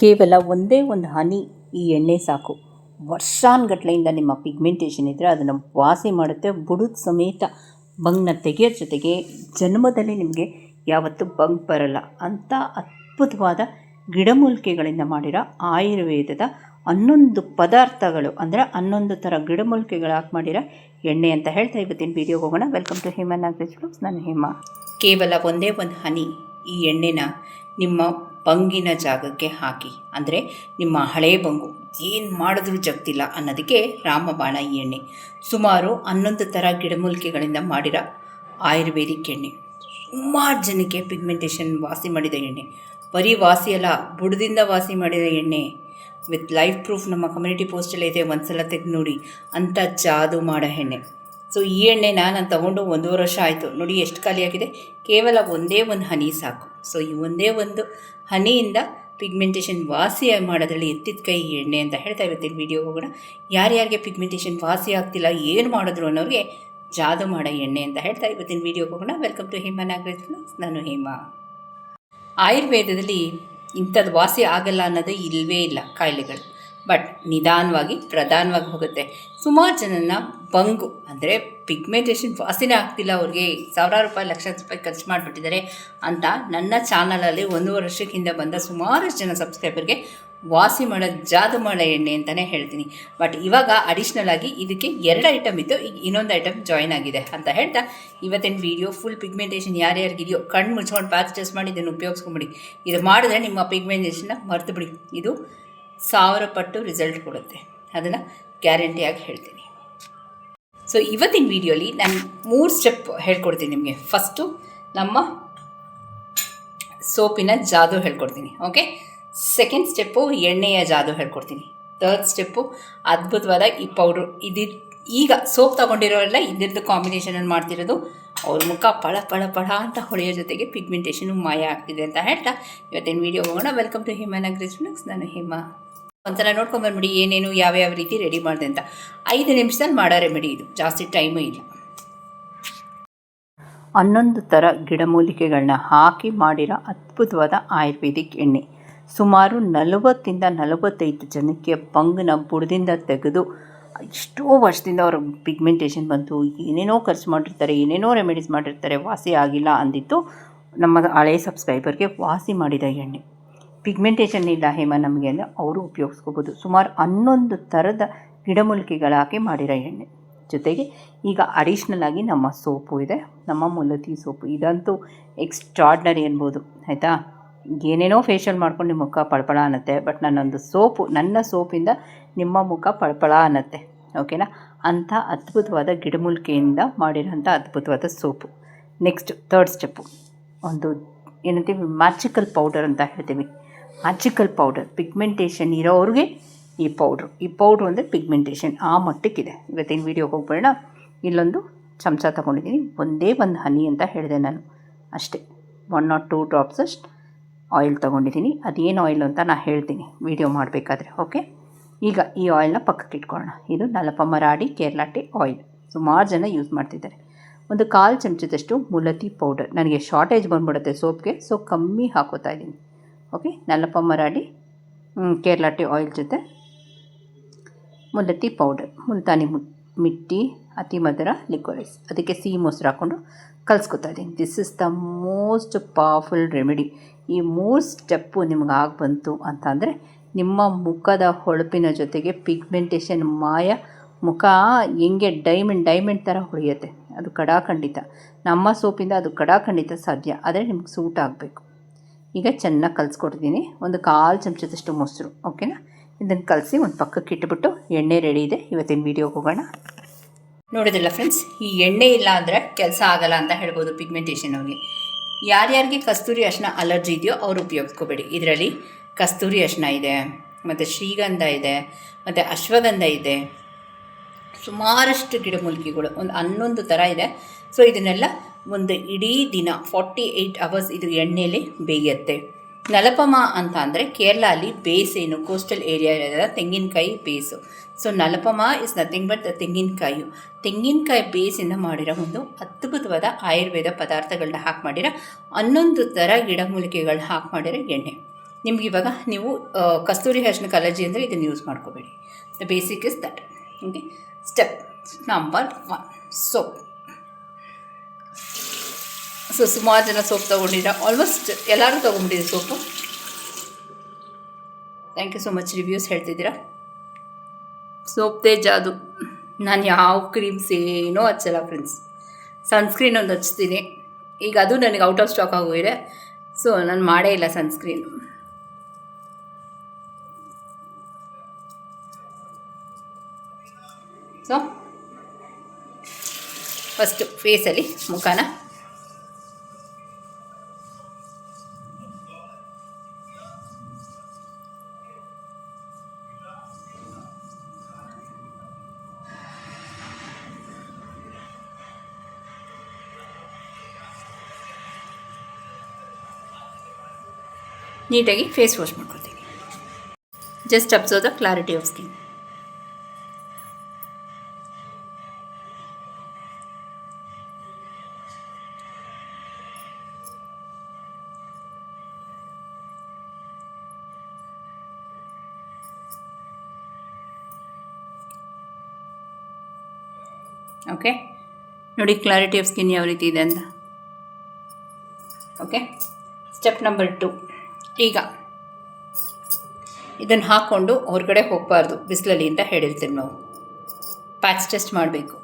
ಕೇವಲ ಒಂದೇ ಒಂದು ಹನಿ ಈ ಎಣ್ಣೆ ಸಾಕು. ವರ್ಷಾನುಗಟ್ಲೆಯಿಂದ ನಿಮ್ಮ ಪಿಗ್ಮೆಂಟೇಷನ್ ಇದ್ದರೆ ಅದನ್ನು ವಾಸಿ ಮಾಡುತ್ತೆ. ಬುಡದ ಸಮೇತ ಬಂಗ್ನ ತೆಗೆಯೋ ಜೊತೆಗೆ ಜನ್ಮದಲ್ಲಿ ನಿಮಗೆ ಯಾವತ್ತೂ ಬಂಗ್ ಬರಲ್ಲ ಅಂಥ ಅದ್ಭುತವಾದ ಗಿಡಮೂಲಿಕೆಗಳಿಂದ ಮಾಡಿರೋ ಆಯುರ್ವೇದದ 11 ಪದಾರ್ಥಗಳು ಅಂದರೆ 11 ಥರ ಗಿಡಮೂಲಿಕೆಗಳು ಹಾಕಿ ಮಾಡಿರೋ ಎಣ್ಣೆ ಅಂತ ಹೇಳ್ತಾ ಇವತ್ತಿನ ವೀಡಿಯೋಗೆ ಹೋಗೋಣ. Welcome to Hema Nagaraj vlogs. ನಾನು ಹೇಮಾ. ಕೇವಲ ಒಂದೇ ಒಂದು ಹನಿ ಈ ಎಣ್ಣೆನ ನಿಮ್ಮ ಬಂಗಿನ ಜಾಗಕ್ಕೆ ಹಾಕಿ, ಅಂದರೆ ನಿಮ್ಮ ಹಳೆ ಬಂಗು ಏನು ಮಾಡಿದ್ರೂ ಜಗ್ತಿಲ್ಲ ಅನ್ನೋದಕ್ಕೆ ರಾಮಬಾಣ ಈ ಎಣ್ಣೆ. ಸುಮಾರು 11 ಥರ ಗಿಡಮೂಲಿಕೆಗಳಿಂದ ಮಾಡಿರೋ ಆಯುರ್ವೇದಿಕ್ ಎಣ್ಣೆ. ಸುಮಾರು ಜನಕ್ಕೆ ಪಿಗ್ಮೆಂಟೇಷನ್ ವಾಸಿ ಮಾಡಿದ ಎಣ್ಣೆ. ಬರೀ ವಾಸಿ ಅಲ್ಲ, ಬುಡದಿಂದ ವಾಸಿ ಮಾಡಿದ ಎಣ್ಣೆ ವಿತ್ ಲೈವ್ ಪ್ರೂಫ್ ನಮ್ಮ ಕಮ್ಯುನಿಟಿ ಪೋಸ್ಟಲ್ಲಿ ಇದೆ, ಒಂದು ಸಲ ತೆಗೆದು ನೋಡಿ. ಅಂಥ ಜಾದು ಮಾಡೋ ಎಣ್ಣೆ. ಸೊ ಈ ಎಣ್ಣೆನ ನಾನು ತೊಗೊಂಡು 1.5 ವರ್ಷ ಆಯಿತು. ನೋಡಿ ಎಷ್ಟು ಖಾಲಿಯಾಗಿದೆ. ಕೇವಲ ಒಂದೇ ಒಂದು ಹನಿ ಸಾಕು. ಸೊ ಈ ಒಂದೇ ಒಂದು ಹನಿಯಿಂದ ಪಿಗ್ಮೆಂಟೇಷನ್ ವಾಸಿ ಮಾಡೋದ್ರಲ್ಲಿ ಎತ್ತಿದ ಕೈ ಎಣ್ಣೆ ಅಂತ ಹೇಳ್ತಾ ಇವತ್ತಿನ ವೀಡಿಯೋ ಹೋಗೋಣ. ಯಾರ್ಯಾರಿಗೆ ಪಿಗ್ಮೆಂಟೇಷನ್ ವಾಸಿ ಆಗ್ತಿಲ್ಲ, ಏನು ಮಾಡಿದ್ರು ಅನ್ನೋರಿಗೆ ಜಾದು ಮಾಡೋ ಎಣ್ಣೆ ಅಂತ ಹೇಳ್ತಾ ಇವತ್ತಿನ ವೀಡಿಯೋ ಹೋಗೋಣ. Welcome to Hema Nagaraj vlogs. ನಾನು ಹೇಮಾ. ಆಯುರ್ವೇದದಲ್ಲಿ ಇಂಥದ್ದು ವಾಸಿ ಆಗಲ್ಲ ಅನ್ನೋದು ಇಲ್ಲವೇ ಇಲ್ಲ ಕಾಯಿಲೆಗಳು. ಬಟ್ ನಿಧಾನವಾಗಿ ಪ್ರಧಾನವಾಗಿ ಹೋಗುತ್ತೆ. ಸುಮಾರು ಜನನ ಬಂಗು ಅಂದರೆ ಪಿಗ್ಮೆಂಟೇಷನ್ ವಾಸಿನೇ ಆಗ್ತಿಲ್ಲ, ಅವ್ರಿಗೆ ಸಾವಿರಾರು ರೂಪಾಯಿ ಲಕ್ಷಾಂತರ ರೂಪಾಯಿ ಖರ್ಚು ಮಾಡಿಬಿಟ್ಟಿದ್ದಾರೆ ಅಂತ ನನ್ನ ಚಾನಲಲ್ಲಿ 1 ವರ್ಷಕ್ಕೆ ಹಿಂದೆ ಬಂದ ಸುಮಾರು ಜನ ಸಬ್ಸ್ಕ್ರೈಬರ್ಗೆ ವಾಸಿ ಮಾಡೋ ಜಾದು ಮಾಡೋ ಎಣ್ಣೆ ಅಂತಲೇ ಹೇಳ್ತೀನಿ. ಬಟ್ ಇವಾಗ ಅಡಿಷ್ನಲ್ ಆಗಿ ಇದಕ್ಕೆ 2 ಐಟಮ್ ಇತ್ತು, ಈಗ ಇನ್ನೊಂದು ಐಟಮ್ ಜಾಯ್ನ್ ಆಗಿದೆ ಅಂತ ಹೇಳ್ತಾ ಇವತ್ತಿನ ವೀಡಿಯೋ ಫುಲ್ ಪಿಗ್ಮೆಂಟೇಷನ್ ಯಾರ್ಯಾರಿಗಿದೆಯೋ ಕಣ್ಣು ಮುಚ್ಕೊಂಡು ಪ್ಯಾಚ್ ಟೆಸ್ಟ್ ಮಾಡಿ ಇದನ್ನು ಉಪಯೋಗಿಸ್ಕೊಂಬಿಡಿ. ಇದು ಮಾಡಿದ್ರೆ ನಿಮ್ಮ ಪಿಗ್ಮೆಂಟೇಷನ್ನ ಮರೆತು ಬಿಡಿ. ಇದು 1000 ಪಟ್ಟು ರಿಸಲ್ಟ್ ಕೊಡುತ್ತೆ, ಅದನ್ನು ಗ್ಯಾರಂಟಿಯಾಗಿ ಹೇಳ್ತೀನಿ. ಸೊ ಇವತ್ತಿನ ವೀಡಿಯೋಲಿ ನಾನು 3 ಸ್ಟೆಪ್ ಹೇಳ್ಕೊಡ್ತೀನಿ ನಿಮಗೆ. ಫಸ್ಟು ನಮ್ಮ ಸೋಪಿನ ಜಾದು ಹೇಳ್ಕೊಡ್ತೀನಿ, ಓಕೆ. ಸೆಕೆಂಡ್ ಸ್ಟೆಪ್ಪು ಎಣ್ಣೆಯ ಜಾದು ಹೇಳ್ಕೊಡ್ತೀನಿ. ಥರ್ಡ್ ಸ್ಟೆಪ್ಪು ಅದ್ಭುತವಾದ ಈ ಪೌಡ್ರು. ಈಗ ಸೋಪ್ ತೊಗೊಂಡಿರೋರೆಲ್ಲ ಇದ್ರದ್ದು ಕಾಂಬಿನೇಷನಲ್ಲಿ ಮಾಡ್ತಿರೋದು. ಅವ್ರ ಮುಖ ಪಳ ಪಳ ಪಳ ಅಂತ ಹೊಳೆಯೋ ಜೊತೆಗೆ ಪಿಗ್ಮೆಂಟೇಷನು ಮಾಯ ಆಗ್ತಿದೆ ಅಂತ ಹೇಳ್ತಾ ಇವತ್ತಿನ ವೀಡಿಯೋ ಹೋಗೋಣ. Welcome to Hema Nagaraj vlogs. ನಾನು ಹೇಮಾ. ಒಂದ್ಸಲ ನೋಡ್ಕೊಂಬಂದ್ಬಿಡಿ ಏನೇನು ಯಾವ್ಯಾವ ರೀತಿ ರೆಡಿ ಮಾಡಿದೆ ಅಂತ. 5 ನಿಮಿಷದಲ್ಲಿ ಮಾಡೋ ರೆಮಿಡಿ ಇದು, ಜಾಸ್ತಿ ಟೈಮೂ ಇಲ್ಲ. 11 ಥರ ಗಿಡಮೂಲಿಕೆಗಳನ್ನ ಹಾಕಿ ಮಾಡಿರೋ ಅದ್ಭುತವಾದ ಆಯುರ್ವೇದಿಕ್ ಎಣ್ಣೆ. ಸುಮಾರು 40ರಿಂದ 45 ಜನಕ್ಕೆ ಬಂಗನ ಬುಡದಿಂದ ತೆಗೆದು ಎಷ್ಟೋ ವರ್ಷದಿಂದ ಅವ್ರ ಪಿಗ್ಮೆಂಟೇಷನ್ ಬಂತು, ಏನೇನೋ ಖರ್ಚು ಮಾಡಿರ್ತಾರೆ, ಏನೇನೋ ರೆಮಿಡೀಸ್ ಮಾಡಿರ್ತಾರೆ, ವಾಸಿ ಆಗಿಲ್ಲ ಅಂದಿತ್ತು. ನಮ್ಮ ಹಳೆ ಸಬ್ಸ್ಕ್ರೈಬರ್ಗೆ ವಾಸಿ ಮಾಡಿದ ಎಣ್ಣೆ. ಪಿಗ್ಮೆಂಟೇಷನ್ ಇಲ್ಲ ಹೇಮಾ ನಮಗೆ ಅಂದರೆ ಅವರು ಉಪಯೋಗಿಸ್ಕೋಬೋದು. ಸುಮಾರು 11 ಥರದ ಗಿಡಮೂಲಿಕೆಗಳು ಹಾಕಿ ಮಾಡಿರೋ ಎಣ್ಣೆ. ಜೊತೆಗೆ ಈಗ ಅಡಿಷ್ನಲ್ ಆಗಿ ನಮ್ಮ ಸೋಪು ಇದೆ, ನಮ್ಮ ಮುಲತಿ ಸೋಪು. ಇದಂತೂ ಎಕ್ಸ್ಟ್ರಾಡ್ನರಿ ಅನ್ಬೋದು, ಆಯಿತಾ. ಏನೇನೋ ಫೇಶಿಯಲ್ ಮಾಡ್ಕೊಂಡು ನಿಮ್ಮ ಮುಖ ಪಳಪಳ ಅನ್ನತ್ತೆ, ಬಟ್ ನನ್ನ ಸೋಪಿಂದ ನಿಮ್ಮ ಮುಖ ಪಳಪಳ ಅನ್ನತ್ತೆ, ಓಕೆನಾ. ಅಂಥ ಅದ್ಭುತವಾದ ಗಿಡಮೂಲಿಕೆಯಿಂದ ಮಾಡಿರೋಂಥ ಅದ್ಭುತವಾದ ಸೋಪು. ನೆಕ್ಸ್ಟ್ ಥರ್ಡ್ ಸ್ಟೆಪ್ಪು ಒಂದು ಏನಂತೀವಿ ಮ್ಯಾಜಿಕಲ್ ಪೌಡರ್ ಅಂತ ಹೇಳ್ತೀವಿ. ಮ್ಯಾಜಿಕಲ್ ಪೌಡರ್ ಪಿಗ್ಮೆಂಟೇಷನ್ ಇರೋವ್ರಿಗೆ ಈ ಪೌಡ್ರು ಅಂದರೆ ಪಿಗ್ಮೆಂಟೇಷನ್ ಆ ಮಟ್ಟಕ್ಕಿದೆ. ಇವತ್ತಿನ ವೀಡಿಯೋಗೆ ಹೋಗ್ಬೇಡ. ಇಲ್ಲೊಂದು ಚಮಚ ತೊಗೊಂಡಿದ್ದೀನಿ, ಒಂದೇ ಒಂದು ಹನಿ ಅಂತ ಹೇಳಿದೆ ನಾನು, ಅಷ್ಟೇ. 1 or 2 ಡ್ರಾಪ್ಸ್ ಅಷ್ಟು ಆಯಿಲ್ ತೊಗೊಂಡಿದ್ದೀನಿ. ಅದೇನು ಆಯಿಲ್ ಅಂತ ನಾನು ಹೇಳ್ತೀನಿ ವೀಡಿಯೋ ಮಾಡಬೇಕಾದ್ರೆ, ಓಕೆ. ಈಗ ಈ ಆಯಿಲ್ನ ಪಕ್ಕಕ್ಕೆ ಇಟ್ಕೊಳ್ಳೋಣ. ಇದು ನಲಪಮರಾಡಿ ಕೇರಳ ಟೀ ಆಯಿಲ್, ಸುಮಾರು ಜನ ಯೂಸ್ ಮಾಡ್ತಿದ್ದಾರೆ. ಒಂದು 1/4 ಚಮಚದಷ್ಟು ಮುಲತಿ ಪೌಡರ್. ನನಗೆ ಶಾರ್ಟೇಜ್ ಬಂದ್ಬಿಡುತ್ತೆ ಸೋಪ್ಗೆ, ಸೊ ಕಮ್ಮಿ ಹಾಕೋತಾ ಇದ್ದೀನಿ, ಓಕೆ. ನಲಪಮರಾಡಿ ಕೇರಳ ಟೀ ಆಯಿಲ್ ಜೊತೆ ಮುಲತಿ ಪೌಡರ್, ಮುಲ್ತಾನಿ ಮಿಟ್ಟಿ, ಅತಿ ಮಧುರ ಲಿಕ್ವರೈಸ್, ಅದಕ್ಕೆ ಸಿಹಿ ಮೊಸರು ಹಾಕ್ಕೊಂಡು ಕಲಿಸ್ಕೊತಾ ಇದ್ದೀನಿ. This is the most powerful remedy. ಈ 3 ಸ್ಟೆಪ್ಪು ನಿಮ್ಗೆ ಬಂತು ಅಂತಂದರೆ ನಿಮ್ಮ ಮುಖದ ಹೊಳಪಿನ ಜೊತೆಗೆ ಪಿಗ್ಮೆಂಟೇಷನ್ ಮಾಯ, ಮುಖ ಹೆಂಗೆ ಡೈಮಂಡ್ ಥರ ಹೊಳೆಯುತ್ತೆ. ಅದು ಕಡಾಖಂಡಿತ. ನಮ್ಮ ಸೋಪಿಂದ ಅದು ಕಡಾಖಂಡಿತ ಸಾಧ್ಯ, ಆದರೆ ನಿಮ್ಗೆ ಸೂಟ್ ಆಗಬೇಕು. ಈಗ ಚೆನ್ನಾಗಿ ಕಲಿಸ್ಕೊಡ್ತೀನಿ. ಒಂದು 1/4 ಚಮಚದಷ್ಟು ಮೊಸರು, ಓಕೆನಾ. ಇದನ್ನು ಕಲಸಿ ಒಂದು ಪಕ್ಕಕ್ಕೆ ಇಟ್ಬಿಟ್ಟು ಎಣ್ಣೆ ರೆಡಿ ಇದೆ. ಇವತ್ತಿನ ವೀಡಿಯೋಗೆ ಹೋಗೋಣ. ನೋಡಿದ್ರಲ್ಲ ಫ್ರೆಂಡ್ಸ್, ಈ ಎಣ್ಣೆ ಇಲ್ಲ ಅಂದರೆ ಕೆಲಸ ಆಗಲ್ಲ ಅಂತ ಹೇಳ್ಬೋದು ಪಿಗ್ಮೆಂಟೇಷನ್ ಅವ್ರಿಗೆ. ಯಾರ್ಯಾರಿಗೆ ಕಸ್ತೂರಿ ಅರಿಶಿನ ಅಲರ್ಜಿ ಇದೆಯೋ ಅವರು ಉಪಯೋಗಿಸ್ಕೋಬೇಡಿ. ಇದರಲ್ಲಿ ಕಸ್ತೂರಿ ಅರಿಶಿನ ಇದೆ, ಮತ್ತು ಶ್ರೀಗಂಧ ಇದೆ, ಮತ್ತು ಅಶ್ವಗಂಧ ಇದೆ, ಸುಮಾರಷ್ಟು ಗಿಡಮೂಲಿಕೆಗಳು ಒಂದು 11 ಥರ ಇದೆ. ಸೊ ಇದನ್ನೆಲ್ಲ ಒಂದು ಇಡೀ ದಿನ 48 ಅವರ್ಸ್ ಇದು ಎಣ್ಣೆಯಲ್ಲಿ ಬೇಯುತ್ತೆ. ನಲಪಮ ಅಂತ ಅಂದರೆ ಕೇರಳ ಅಲ್ಲಿ ಬೇಸ್ ಏನು ಕೋಸ್ಟಲ್ ಏರಿಯಾ ಇರೋದ ತೆಂಗಿನಕಾಯಿ ಬೇಸು. ಸೊ ನಲಪಮ ಇಸ್ ನಥಿಂಗ್ ಬಟ್ ತೆಂಗಿನಕಾಯಿ ಬೇಸಿಂದ ಮಾಡಿರೋ ಒಂದು ಅದ್ಭುತವಾದ ಆಯುರ್ವೇದ ಪದಾರ್ಥಗಳನ್ನ ಹಾಕಿ ಮಾಡಿರೋ 11 ಥರ ಗಿಡಮೂಲಿಕೆಗಳನ್ನ ಹಾಕಿ ಮಾಡಿರೋ ಎಣ್ಣೆ. ನಿಮ್ಗೆ ಇವಾಗ ನೀವು ಕಸ್ತೂರಿ ಅರಿಶಿಣಕ್ಕೆ ಅಲರ್ಜಿ ಅಂದರೆ ಇದನ್ನು ಯೂಸ್ ಮಾಡ್ಕೋಬೇಡಿ. The basic is that. Okay, step number 1, soap. So ಸುಮಾರು ಜನ ಸೋಪ್ ತೊಗೊಂಡಿದ್ದೀರ, ಆಲ್ಮೋಸ್ಟ್ ಎಲ್ಲರೂ ತೊಗೊಂಡಿದ್ದೀರಿ soap. Thank you so much, reviews ಹೇಳ್ತಿದ್ದೀರಾ. ಸೋಪ್ದೇ ಜಾದು. ನಾನು ಯಾವ ಕ್ರೀಮ್ಸ್ ಏನೋ ಹಚ್ಚಲ್ಲ ಫ್ರೆಂಡ್ಸ್. ಸನ್ಸ್ಕ್ರೀನ್ ಒಂದು ಹಚ್ತೀನಿ, ಈಗ ಅದು ನನಗೆ ಔಟ್ ಆಫ್ ಸ್ಟಾಕ್ ಆಗೋಗಿದೆ. ಸೊ ನಾನು ಮಾಡೇ ಇಲ್ಲ ಸನ್ಸ್ಕ್ರೀನು. ಸೊ ಫಸ್ಟು ಫೇಸಲ್ಲಿ ಮುಖನ ನೀಟಾಗಿ ಫೇಸ್ ವಾಶ್ ಮಾಡ್ಕೊತೀನಿ. Just observe the clarity of skin. Okay, ನೋಡಿ ಕ್ಲಾರಿಟಿ ಆಫ್ ಸ್ಕಿನ್ ಯಾವ ರೀತಿ ಇದೆ ಅಂತ. Okay, step number 2. ಈಗ ಇದನ್ನು ಹಾಕ್ಕೊಂಡು ಹೊರಗಡೆ ಹೋಗಬಾರ್ದು ಬಿಸಿಲಲ್ಲಿ ಅಂತ ಹೇಳಿರ್ತೀವಿ ನಾವು. ಪ್ಯಾಚ್ ಟೆಸ್ಟ್ ಮಾಡಬೇಕು.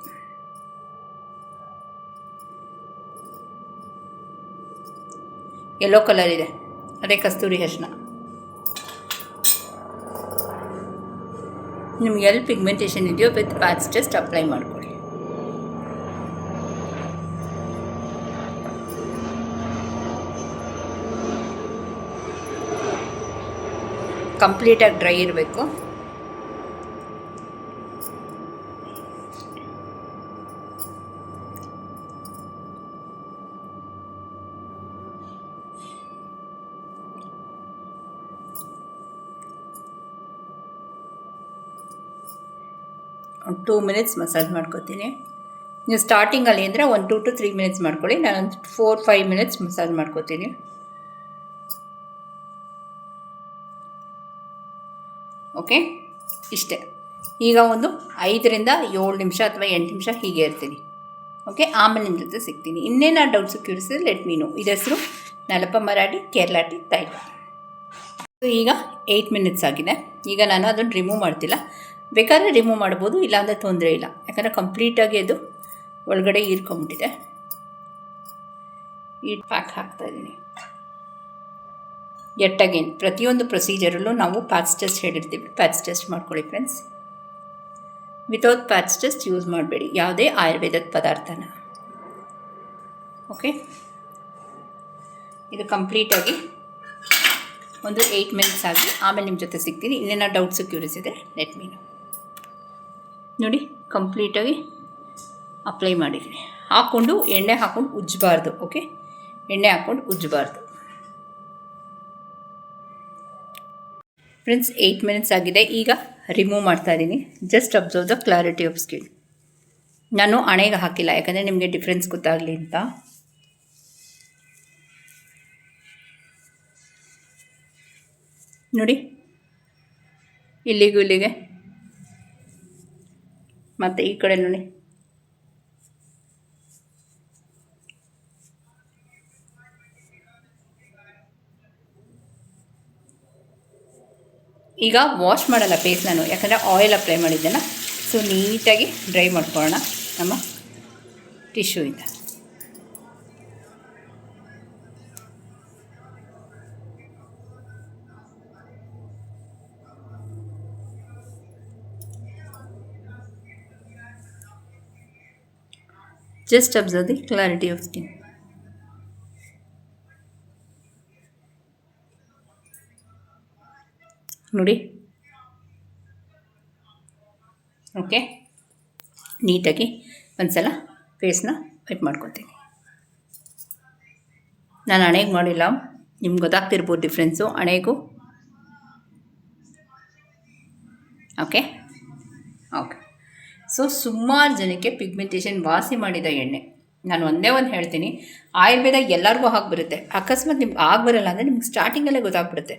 ಯೆಲ್ಲೋ ಕಲರ್ ಇದೆ, ಅದೇ ಕಸ್ತೂರಿ ಅರಿಶಿಣ. ನಿಮ್ಗೆ ಎಲ್ಲಿ ಪಿಗ್ಮೆಂಟೇಷನ್ ಇದೆಯೋ ವಿತ್ ಪ್ಯಾಚ್ ಟೆಸ್ಟ್ ಅಪ್ಲೈ ಮಾಡ್ಕೊಳ್ಳಿ. ಕಂಪ್ಲೀಟಾಗಿ ಡ್ರೈ ಇರಬೇಕು. ಒಂದು 2 ಮಿನಿಟ್ಸ್ ಮಸಾಜ್ ಮಾಡ್ಕೊತೀನಿ. ನೀವು ಸ್ಟಾರ್ಟಿಂಗಲ್ಲಿ ಅಂದರೆ ಒಂದು 2 to 3 ಮಿನಿಟ್ಸ್ ಮಾಡ್ಕೊಳ್ಳಿ. ನಾನೊಂದು 4-5 ಮಿನಿಟ್ಸ್ ಮಸಾಜ್ ಮಾಡ್ಕೊತೀನಿ. ಓಕೆ, ಇಷ್ಟೇ. ಈಗ ಒಂದು 5ರಿಂದ 7 ನಿಮಿಷ ಅಥವಾ 8 ನಿಮಿಷ ಹೀಗೆ ಇರ್ತೀನಿ. ಓಕೆ, ಆಮೇಲೆ ನಿಮ್ಮ ಜೊತೆ ಸಿಗ್ತೀನಿ. ಇನ್ನೇನು ಡೌಟ್ಸ್ ಕ್ಯೂರಿಸಿದ್ರೆ ಲೆಟ್ ಮೀ ನೋ. ಇದು ಹೆಸರು ನಲಪ ಮರಾಠಿ ಕೇರಳ ಟೀ ತೈಲ. ಈಗ 8 ಮಿನಿಟ್ಸ್ ಆಗಿದೆ. ಈಗ ನಾನು ಅದನ್ನು ರಿಮೂವ್ ಮಾಡ್ತಿಲ್ಲ. ಬೇಕಾದರೆ ರಿಮೂವ್ ಮಾಡ್ಬೋದು, ಇಲ್ಲಾಂದರೆ ತೊಂದರೆ ಇಲ್ಲ. ಯಾಕಂದರೆ ಕಂಪ್ಲೀಟಾಗಿ ಅದು ಒಳಗಡೆ ಹೀರ್ಕೊಂಬಿಟ್ಟಿದೆ. ಈ ಪ್ಯಾಕ್ ಹಾಕ್ತಾಯಿದ್ದೀನಿ. ಯಟ್ ಅಗೇನ್ ಪ್ರತಿಯೊಂದು ಪ್ರೊಸೀಜರಲ್ಲೂ ನಾವು ಪ್ಯಾಚ್ ಟೆಸ್ಟ್ ಹೇಳಿರ್ತೀವಿ. ಪ್ಯಾಚ್ ಟೆಸ್ಟ್ ಮಾಡ್ಕೊಳ್ಳಿ friends. Without patch test use ಮಾಡಬೇಡಿ ಯಾವುದೇ ಆಯುರ್ವೇದದ ಪದಾರ್ಥನ. ಓಕೆ, ಇದು ಕಂಪ್ಲೀಟಾಗಿ ಒಂದು 8 ಮಿನಿಟ್ಸ್ ಆಗಿ ಆಮೇಲೆ ನಿಮ್ಮ ಜೊತೆ ಸಿಗ್ತೀನಿ. ಇನ್ನೇನೋ ಡೌಟ್ಸು ಕ್ಯೂರಿಯಸ್ ಇದೆ ಲೆಟ್ ಮೀ ನೋ. ನೋಡಿ ಕಂಪ್ಲೀಟಾಗಿ ಅಪ್ಲೈ ಮಾಡಿದ್ದೀನಿ. ಹಾಕ್ಕೊಂಡು ಎಣ್ಣೆ ಹಾಕ್ಕೊಂಡು ಉಜ್ಜಬಾರ್ದು. ಓಕೆ, ಎಣ್ಣೆ ಹಾಕ್ಕೊಂಡು ಉಜ್ಜಬಾರ್ದು ಫ್ರೆಂಡ್ಸ್. 8 ಮಿನಿಟ್ಸ್ ಆಗಿದೆ. ಈಗ ರಿಮೂವ್ ಮಾಡ್ತಾ ಇದ್ದೀನಿ. Just observe the clarity of skin. ನಾನು ಹಣೆಗೆ ಹಾಕಿಲ್ಲ, ಯಾಕಂದರೆ ನಿಮಗೆ ಡಿಫ್ರೆನ್ಸ್ ಗೊತ್ತಾಗಲಿ ಅಂತ. ನೋಡಿ ಇಲ್ಲಿಗೂ ಇಲ್ಲಿಗೆ, ಮತ್ತು ಈ ಕಡೆ ನೋಡಿ. ಈಗ ವಾಶ್ ಮಾಡಲ್ಲ ಫೇಸ್ ನಾನು, ಯಾಕಂದರೆ ಆಯಿಲ್ ಅಪ್ಲೈ ಮಾಡಿದ್ದೆನ. ಸೊ ನೀಟಾಗಿ ಡ್ರೈ ಮಾಡ್ಕೊಳ್ಳೋಣ ನಮ್ಮ ಟಿಶ್ಯೂಯಿಂದ. Just observe the clarity of skin. ನೋಡಿ ಓಕೆ, ನೀಟಾಗಿ ಒಂದು ಸಲ ಫೇಸ್ನ ವೈಪ್ ಮಾಡ್ಕೊತೀನಿ. ನಾನು ಹಣೆಗೆ ಮಾಡಿಲ್ಲ, ನಿಮ್ಗೆ ಗೊತ್ತಾಗ್ತಿರ್ಬೋದು ಡಿಫ್ರೆನ್ಸು ಹಣೆಗೂ. Okay okay. ಸೊ ಸುಮಾರು ಜನಕ್ಕೆ ಪಿಗ್ಮೆಂಟೇಷನ್ ವಾಸಿ ಮಾಡಿದ ಎಣ್ಣೆ. ನಾನು ಒಂದೇ ಒಂದು ಹೇಳ್ತೀನಿ, ಆಯುರ್ವೇದ ಎಲ್ಲರಿಗೂ ಆಗಿಬಿಡುತ್ತೆ. ಅಕಸ್ಮಾತ್ ನಿಮ್ಗೆ ಆಗಿಬರಲ್ಲ ಅಂದರೆ ನಿಮ್ಗೆ ಸ್ಟಾರ್ಟಿಂಗಲ್ಲೇ ಗೊತ್ತಾಗ್ಬಿಡುತ್ತೆ.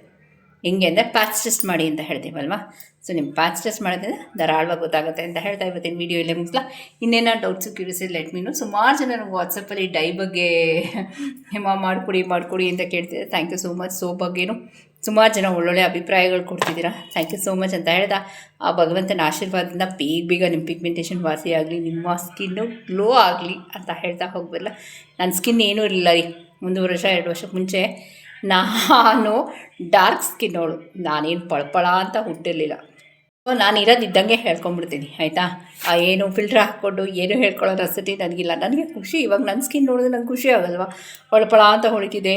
ಹೆಂಗೆ ಅಂದರೆ ಪ್ಯಾಚ್ ಟೆಸ್ಟ್ ಮಾಡಿ ಅಂತ ಹೇಳ್ತೀವಲ್ವ. ಸೊ ನಿಮ್ಮ ಪ್ಯಾಚ್ ಟೆಸ್ಟ್ ಮಾಡೋದ್ರಿಂದ ಧಾರಾಳವಾಗಿ ಗೊತ್ತಾಗುತ್ತೆ ಅಂತ ಹೇಳ್ತಾ ಇವತ್ತಿನ ವೀಡಿಯೋ ಇಲ್ಲೇ ಮುಗಿಸ್ಲಾ. ಇನ್ನೇನೋ ಡೌಟ್ಸು ಕ್ಯೂರಿಯಸ್ ಲೆಟ್ ಮೀನು. ಸುಮಾರು ಜನ ನನಗೆ ವಾಟ್ಸಪ್ಪಲ್ಲಿ ಡೈ ಬಗ್ಗೆ ಹೇಮ ಮಾಡಿಕೊಡಿ ಅಂತ ಕೇಳ್ತಿದ್ದೆ. Thank you so much. Soap ಬಗ್ಗೆನೂ ಸುಮಾರು ಜನ ಒಳ್ಳೊಳ್ಳೆ ಅಭಿಪ್ರಾಯಗಳು ಕೊಡ್ತಿದ್ದೀರಾ. ಥ್ಯಾಂಕ್ ಯು ಸೋ ಮಚ್ ಅಂತ ಹೇಳ್ದ ಆ ಭಗವಂತನ ಆಶೀರ್ವಾದದಿಂದ ಬೇಗ ನಿಮ್ಮ ಪಿಗ್ಮೆಂಟೇಷನ್ ವಾಸಿ ಆಗಲಿ, ನಿಮ್ಮ ಸ್ಕಿನ್ನು ಗ್ಲೋ ಆಗಲಿ ಅಂತ ಹೇಳ್ತಾ ಹೋಗ್ಬಲ್ಲ. ನನ್ನ ಸ್ಕಿನ್ ಏನೂ ಇರಲಿಲ್ಲ ರೀ. 1 ವರ್ಷ 2 ವರ್ಷಕ್ಕೆ ಮುಂಚೆ ನಾನು ಡಾರ್ಕ್ ಸ್ಕಿನ್ನೋಳು. ನಾನೇನು ಪಳಪಳ ಅಂತ ಹುಟ್ಟಿರಲಿಲ್ಲ. ನಾನು ಇರೋದಿದ್ದಂಗೆ ಹೇಳ್ಕೊಂಬಿಡ್ತೀನಿ ಆಯಿತಾ. ಏನು ಫಿಲ್ಟ್ರ್ ಹಾಕ್ಕೊಂಡು ಏನು ಹೇಳ್ಕೊಳ್ಳೋ ರಸತಿ ನನಗಿಲ್ಲ. ನನಗೆ ಖುಷಿ. ಇವಾಗ ನನ್ನ ಸ್ಕಿನ್ ನೋಡಿದ್ರೆ ನಂಗೆ ಖುಷಿ ಆಗೋಲ್ವ. ಪಳಪಳ ಅಂತ ಹೊಳಿತಿದೆ,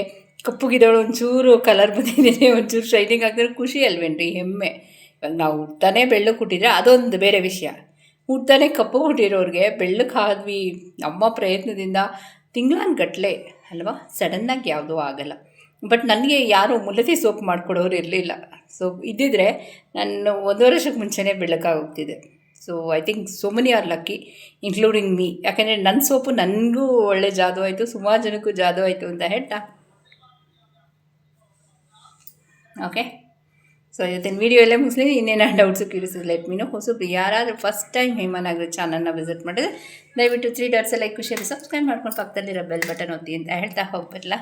ಕಪ್ಪುಗಿದವಳು, ಒಂಚೂರು ಕಲರ್ ಬಂದಿದೆ, ಒಂಚೂರು ಶೈನಿಂಗ್ ಆಗ್ತಿದ್ರೆ ಖುಷಿ ಅಲ್ವೇನ್ರಿ, ಹೆಮ್ಮೆ. ಇವಾಗ ನಾವು ಹುಟ್ತಾನೆ ಬೆಳ್ಳಕ್ಕೆ ಹುಟ್ಟಿದ್ರೆ ಅದೊಂದು ಬೇರೆ ವಿಷಯ. ಹುಟ್ತಾನೆ ಕಪ್ಪು ಹುಟ್ಟಿರೋರಿಗೆ ಬೆಳ್ಳಕ್ಕೆ ಆದ್ವಿ ನಮ್ಮ ಪ್ರಯತ್ನದಿಂದ ತಿಂಗಳಾನ್ಗಟ್ಲೆ ಅಲ್ವಾ. ಸಡನ್ನಾಗಿ ಯಾವುದೂ ಆಗೋಲ್ಲ. ಬಟ್ ನನಗೆ ಯಾರೂ ಮುಲ್ಲತಿ ಸೋಪ್ ಮಾಡಿಕೊಡೋರು ಇರಲಿಲ್ಲ. ಸೊ ಇದ್ದಿದ್ರೆ ನಾನು 1 ವರ್ಷಕ್ಕೆ ಮುಂಚೆನೇ ಬೆಳ್ಳಕ್ಕಾಗೋಗ್ತಿದ್ದೆ. So I think so many are lucky including me. ಯಾಕೆಂದರೆ ನನ್ನ ಸೋಪು ನನಗೂ ಒಳ್ಳೆ ಜಾದು ಆಯಿತು, ಸುಮಾರು ಜನಕ್ಕೂ ಜಾದು ಆಯಿತು ಅಂತ ಹೇಳ್ತಾ ಓಕೆ. ಸೊ ಇವತ್ತಿನ ವೀಡಿಯೋ ಎಲ್ಲ ಮುಗಿಸ್ಲಿ. ಇನ್ನೇನೋ ಡೌಟ್ಸು ಕ್ಯೂರಿಯಸ್ ಲೆಟ್ ಮೀನು. ಹೊಸಬ್ರು ಯಾರಾದರೂ ಫಸ್ಟ್ ಟೈಮ್ ಹೇಮನಾಗರ ಚಾನಲ್ನ ವಿಸಿಟ್ ಮಾಡಿದ್ರೆ ದಯವಿಟ್ಟು 3 ಡಾಟ್ಸ್ ಲೈಕ್, ಶೇರ್, ಸಬ್ಸ್ಕ್ರೈಬ್ ಮಾಡ್ಕೊಂಡು ಪಕ್ಕದಲ್ಲಿರೋ ಬೆಲ್ ಬಟನ್ ಒತ್ತಿ ಅಂತ ಹೇಳ್ತಾ ಹೋಗ್ಬರಲ್ಲ.